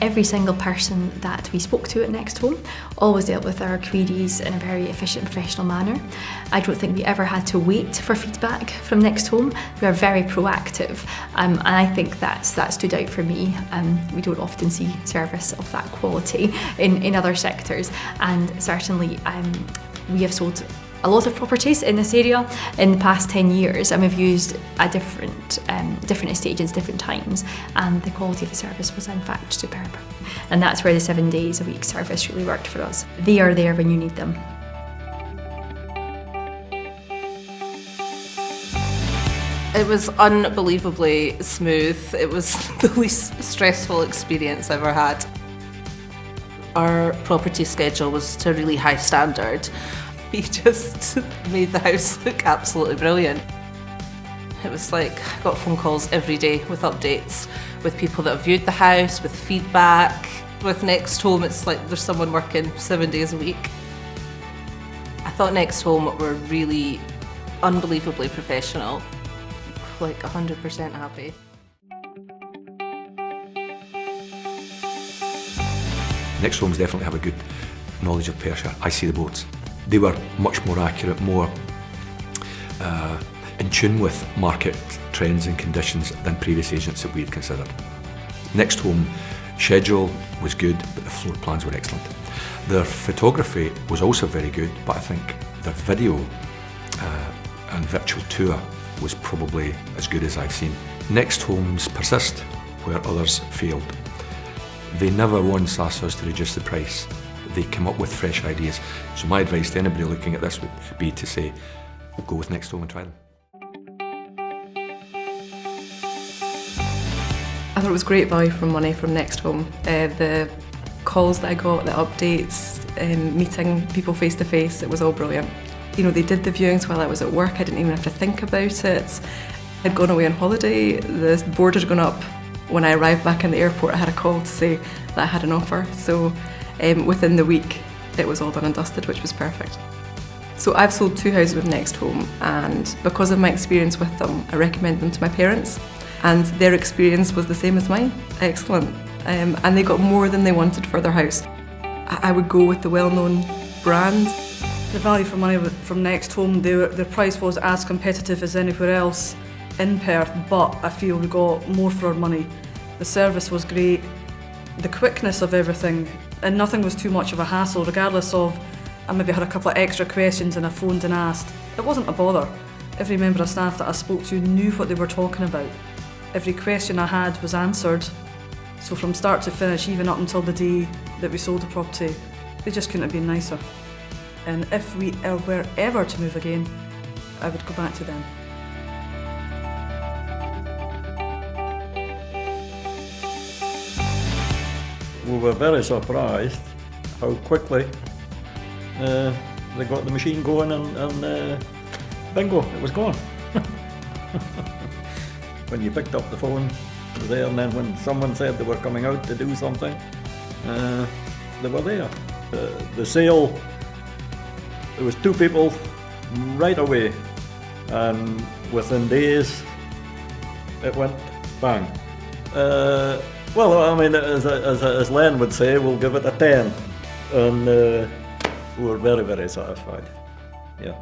Every single person that we spoke to at Next Home always dealt with our queries in a very efficient and professional manner. I don't think we ever had to wait for feedback from Next Home. We are very proactive, and I think that stood out for me. We don't often see service of that quality in other sectors, and certainly we have sold a lot of properties in this area in the past 10 years, and we've used a different estates, different times, and the quality of the service was in fact superb. And that's where the 7 days a week service really worked for us. They are there when you need them. It was unbelievably smooth. It was the least stressful experience I've ever had. Our property schedule was to a really high standard. He just made the house look absolutely brilliant. It was like I got phone calls every day with updates, with people that have viewed the house, with feedback. With Next Home, it's like there's someone working 7 days a week. I thought Next Home were really unbelievably professional, like 100% happy. Next Homes definitely have a good knowledge of Perthshire. I see the boats. They were much more accurate, more in tune with market trends and conditions than previous agents that we had considered. Next Home schedule was good, but the floor plans were excellent. Their photography was also very good, but I think their video and virtual tour was probably as good as I've seen. Next Homes persist where others failed. They never once asked us to reduce the price. They come up with fresh ideas. So my advice to anybody looking at this would be to say, go with Next Home and try them. I thought it was great value for money from Next Home. The calls that I got, the updates, meeting people face to face, it was all brilliant. You know, they did the viewings while I was at work. I didn't even have to think about it. I'd gone away on holiday. The board had gone up. When I arrived back in the airport, I had a call to say that I had an offer. So within the week, it was all done and dusted, which was perfect. So I've sold 2 houses with Next Home, and because of my experience with them, I recommend them to my parents, and their experience was the same as mine. Excellent. And they got more than they wanted for their house. I would go with the well-known brand. The value for money from Next Home, the price was as competitive as anywhere else in Perth, but I feel we got more for our money. The service was great, the quickness of everything, and nothing was too much of a hassle, regardless of I maybe had a couple of extra questions and I phoned and asked. It wasn't a bother. Every member of staff that I spoke to knew what they were talking about. Every question I had was answered. So from start to finish, even up until the day that we sold the property, they just couldn't have been nicer. And if we were ever to move again, I would go back to them. We were very surprised how quickly they got the machine going, and bingo, it was gone. When you picked up the phone, it was there, and then when someone said they were coming out to do something, they were there. The sale, there was 2 people right away, and within days it went bang. Well, I mean, as Len would say, we'll give it a 10, and we were very, very satisfied. Yeah.